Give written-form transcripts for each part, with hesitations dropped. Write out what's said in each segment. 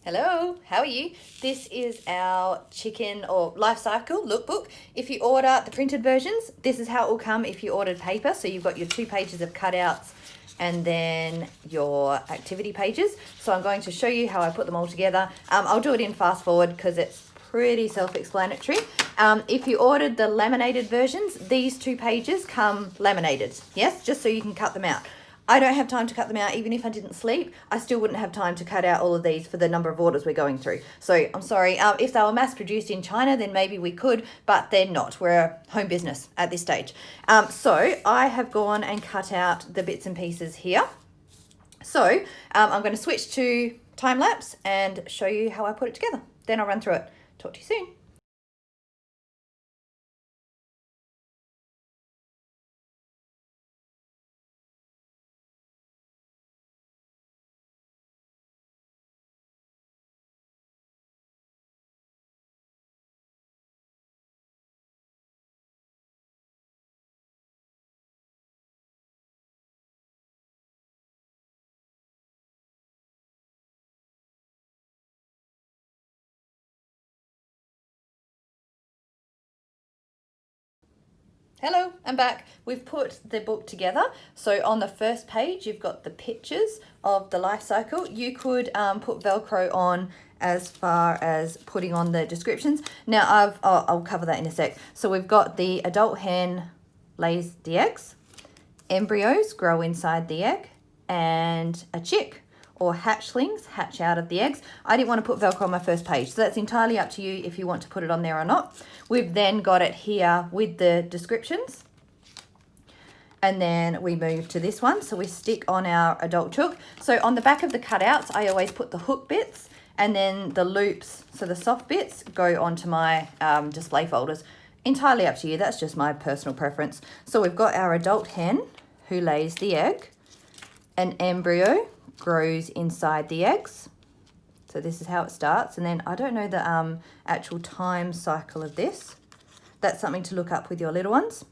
Hello, how are you? This is our chicken or life cycle lookbook. If you order the printed versions, this is how it will come if you ordered paper. So you've got your 2 pages of cutouts and then your activity pages. So I'm going to show you how I put them all together. I'll do it in fast forward because it's pretty self-explanatory. If you ordered the laminated versions, these 2 pages come laminated, yes, just so you can cut them out. I don't have time to cut them out. Even if I didn't sleep, I still wouldn't have time to cut out all of these for the number of orders we're going through. So I'm sorry. If they were mass produced in China, then maybe we could, but they're not. We're a home business at this stage. So I have gone and cut out the bits and pieces here. So I'm going to switch to time lapse and show you how I put it together. Then I'll run through it. Talk to you soon. Hello, I'm back. We've put the book together. So on the first page, you've got the pictures of the life cycle. You could put Velcro on as far as putting on the descriptions. Now I'll cover that in a sec. So we've got the adult hen lays the eggs, embryos grow inside the egg, and a chick or hatchlings hatch out of the eggs. I didn't want to put Velcro on my first page, so that's entirely up to you if you want to put it on there or not. We've then got it here with the descriptions. And then we move to this one. So we stick on our adult chook. So on the back of the cutouts, I always put the hook bits and then the loops, so the soft bits, go onto my display folders. Entirely up to you, that's just my personal preference. So we've got our adult hen who lays the egg, an embryo grows inside the eggs. So this is how it starts. And then I don't know the actual time cycle of this. That's something to look up with your little ones.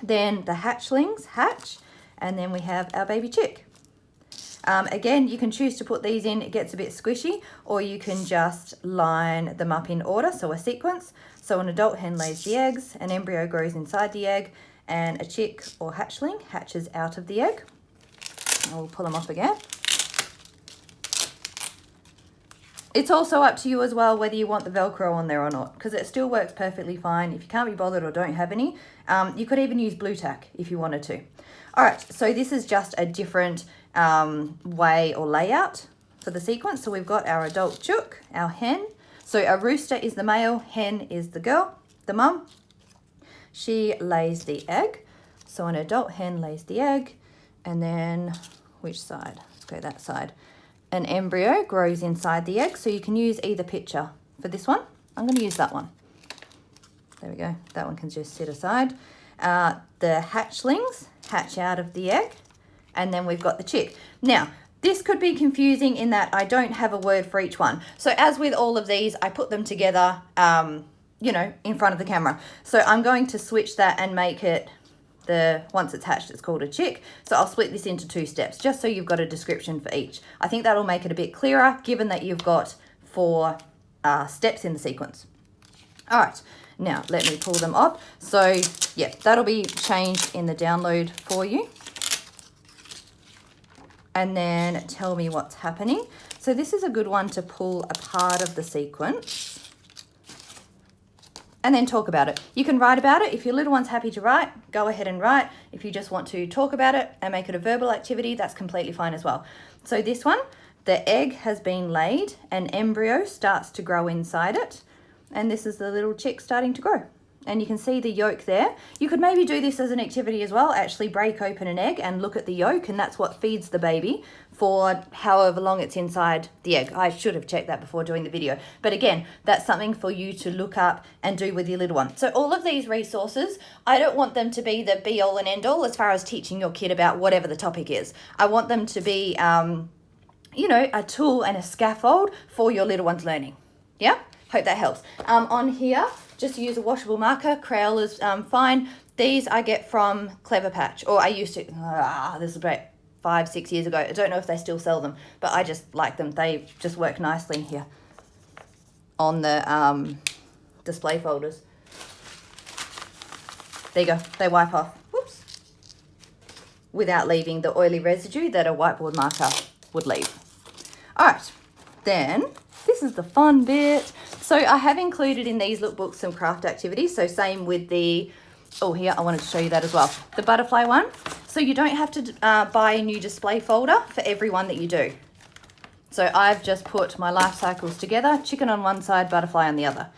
Then the hatchlings hatch, and then we have our baby chick. Again, you can choose to put these in. It gets a bit squishy, or you can just line them up in order, so a sequence. So an adult hen lays the eggs, an embryo grows inside the egg, and a chick or hatchling hatches out of the egg. And we'll pull them off again. It's also up to you as well whether you want the Velcro on there or not, because it still works perfectly fine. If you can't be bothered or don't have any, you could even use blue tack if you wanted to. All right, so this is just a different way or layout for the sequence. So we've got our adult chook, our hen. So a rooster is the male, hen is the girl, the mum. She lays the egg. So an adult hen lays the egg, and then which side? Let's go that side. An embryo grows inside the egg, so you can use either picture. For this one, I'm going to use that one. There we go. That one can just sit aside. The hatchlings hatch out of the egg, and then we've got the chick. Now, this could be confusing in that I don't have a word for each one. So as with all of these, I put them together, in front of the camera. So I'm going to switch that and make it once it's hatched, it's called a chick. So I'll split this into 2 steps, just so you've got a description for each. I think that'll make it a bit clearer, given that you've got 4 steps in the sequence. All right, now let me pull them off. So yeah, that'll be changed in the download for you. And then tell me what's happening. So this is a good one to pull a part of the sequence and then talk about it. You can write about it. If your little one's happy to write, go ahead and write. If you just want to talk about it and make it a verbal activity, that's completely fine as well. So this one, the egg has been laid, an embryo starts to grow inside it, and this is the little chick starting to grow. And you can see the yolk there. You could maybe do this as an activity as well, actually break open an egg and look at the yolk, and that's what feeds the baby for however long it's inside the egg. I should have checked that before doing the video. But again, that's something for you to look up and do with your little one. So all of these resources, I don't want them to be the be all and end all as far as teaching your kid about whatever the topic is. I want them to be, a tool and a scaffold for your little one's learning. Yeah? Hope that helps. On here, just use a washable marker. Crayola is fine. These I get from Clever Patch, or I used to. This is great. 5, 6 years ago. I don't know if they still sell them, but I just like them. They just work nicely here on the display folders. There you go. They wipe off. Whoops. Without leaving the oily residue that a whiteboard marker would leave. All right, then this is the fun bit. So I have included in these lookbooks some craft activities. So same with the, oh here, I wanted to show you that as well. The butterfly one. So you don't have to buy a new display folder for every one that you do. So I've just put my life cycles together, chicken on one side, butterfly on the other.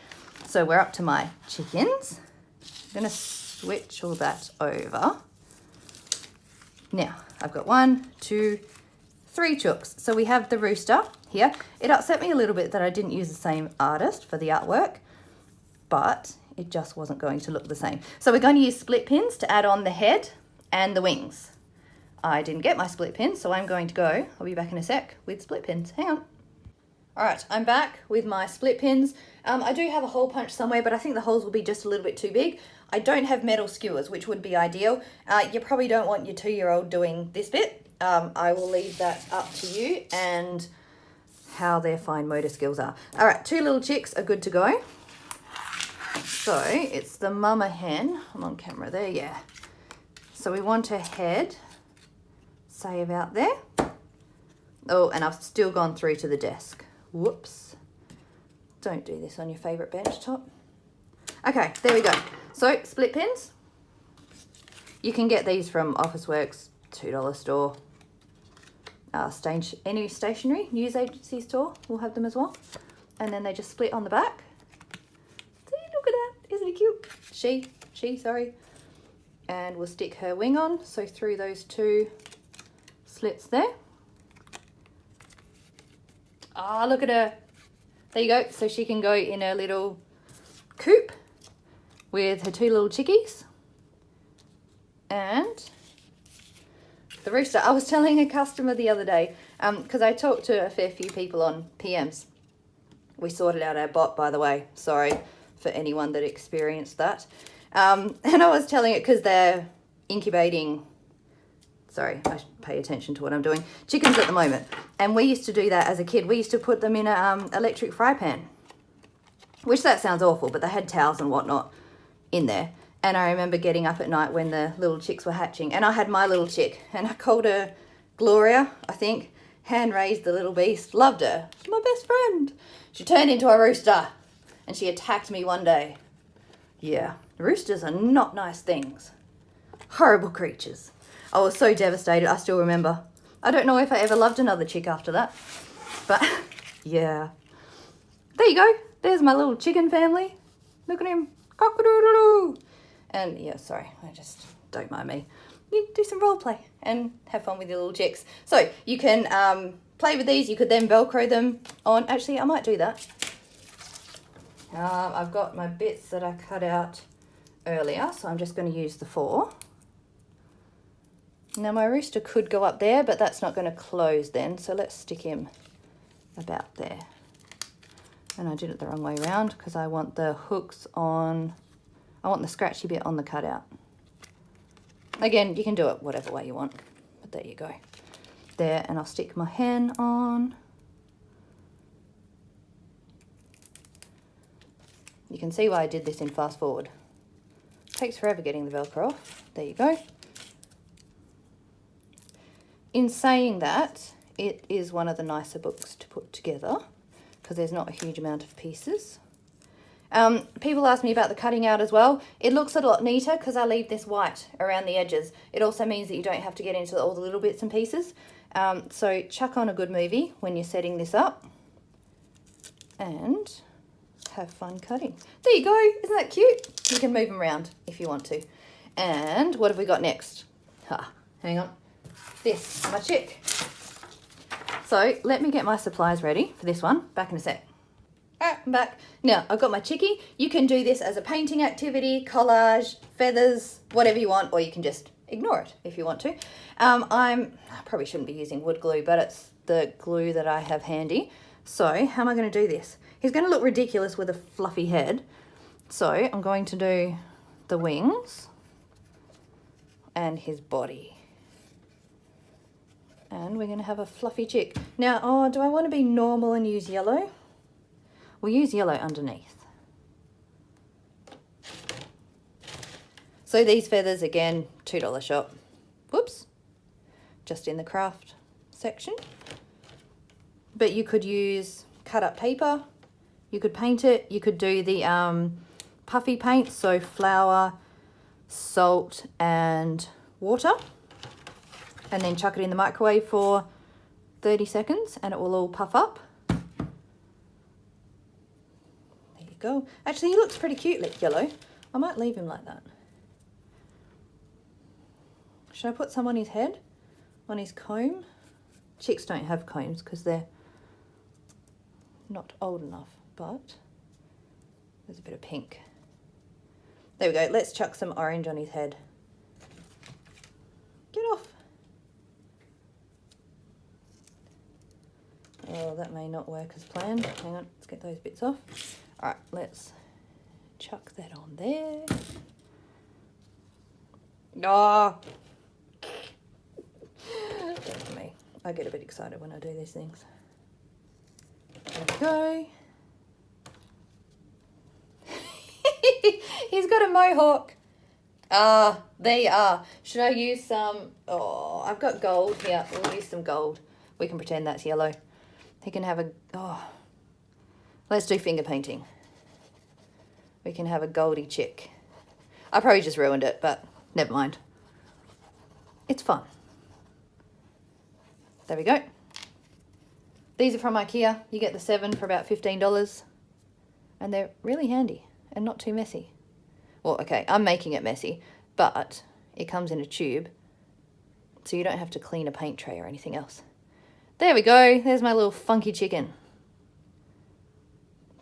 So we're up to my chickens. I'm gonna switch all that over. Now I've got 1, 2, 3 chooks. So we have the rooster here. It upset me a little bit that I didn't use the same artist for the artwork, but it just wasn't going to look the same. So we're going to use split pins to add on the head and the wings. I didn't get my split pins, so I'm going to go, I'll be back in a sec with split pins. Hang on. All right, I'm back with my split pins. I do have a hole punch somewhere, but I think the holes will be just a little bit too big. I don't have metal skewers, which would be ideal. You probably don't want your 2-year-old doing this bit. I will leave that up to you and how their fine motor skills are. All right, 2 little chicks are good to go. So it's the mama hen. I'm on camera there, yeah. So we want her head, say about there. Oh, and I've still gone through to the desk. Whoops. Don't do this on your favorite bench top. Okay, there we go. So split pins. You can get these from Officeworks, $2 store. Any stationery news agency store will have them as well. And then they just split on the back. See, look at that. Isn't it cute? She, sorry. And we'll stick her wing on. So through those 2 slits there. Ah, look at her. There you go. So she can go in her little coop with her 2 little chickies. And the rooster. I was telling a customer the other day, because I talked to a fair few people on PMs. We sorted out our bot, by the way. Sorry for anyone that experienced that. And I was telling it because they're incubating, sorry, I should pay attention to what I'm doing, chickens at the moment. And we used to do that as a kid. We used to put them in an electric fry pan, which that sounds awful, but they had towels and whatnot in there. And I remember getting up at night when the little chicks were hatching. And I had my little chick. And I called her Gloria, I think. Hand raised the little beast. Loved her. She's my best friend. She turned into a rooster. And she attacked me one day. Yeah, roosters are not nice things. Horrible creatures. I was so devastated. I still remember. I don't know if I ever loved another chick after that. But, yeah. There you go. There's my little chicken family. Look at him. Cock-a-doodle-doo. And yeah, sorry, I just don't mind me. You do some role play and have fun with your little chicks. So you can play with these. You could then Velcro them on. Actually, I might do that. I've got my bits that I cut out earlier, so I'm just going to use the 4. Now my rooster could go up there, but that's not going to close then. So let's stick him about there. And I did it the wrong way around because I want the hooks on, I want the scratchy bit on the cutout. Again, you can do it whatever way you want, but there you go. There, and I'll stick my hen on. You can see why I did this in fast forward. Takes forever getting the Velcro off. There you go. In saying that, it is one of the nicer books to put together because there's not a huge amount of pieces. People ask me about the cutting out as well. It looks a lot neater because I leave this white around the edges. It also means that you don't have to get into all the little bits and pieces. So chuck on a good movie when you're setting this up and have fun cutting. There you go. Isn't that cute? You can move them around if you want to. And what have we got next? Hang on. This, my chick. So let me get my supplies ready for this one. Back in a sec. Alright, I'm back. Now, I've got my chickie. You can do this as a painting activity, collage, feathers, whatever you want, or you can just ignore it if you want to. I probably shouldn't be using wood glue, but it's the glue that I have handy. So, how am I going to do this? He's going to look ridiculous with a fluffy head. So, I'm going to do the wings and his body. And we're going to have a fluffy chick. Now, oh, do I want to be normal and use yellow? We'll use yellow underneath. So these feathers, again, $2 shop. Whoops. Just in the craft section. But you could use cut up paper. You could paint it. You could do the puffy paint. So flour, salt and water. And then chuck it in the microwave for 30 seconds and it will all puff up. There you go. Actually, he looks pretty cute, like yellow. I might leave him like that. Should I put some on his head? On his comb? Chicks don't have combs because they're not old enough, but there's a bit of pink. There we go. Let's chuck some orange on his head. Get off. Oh, that may not work as planned. Hang on, let's get those bits off. All right, let's chuck that on there. Oh, that's me. I get a bit excited when I do these things. There we go. He's got a mohawk. Ah, there you are. Should I use some? Oh, I've got gold here. We'll use some gold. We can pretend that's yellow. He can have a, oh, let's do finger painting. We can have a goldy chick. I probably just ruined it, but never mind. It's fun. There we go. These are from IKEA. You get the 7 for about $15. And they're really handy and not too messy. Well, okay, I'm making it messy, but it comes in a tube, so you don't have to clean a paint tray or anything else. There we go. There's my little funky chicken.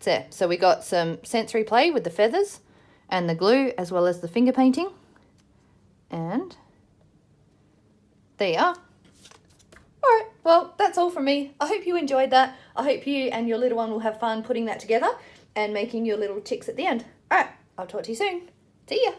There. So we got some sensory play with the feathers and the glue as well as the finger painting. And there you are. All right, well, that's all from me. I hope you enjoyed that. I hope you and your little one will have fun putting that together and making your little chicks at the end. All right, I'll talk to you soon. See ya.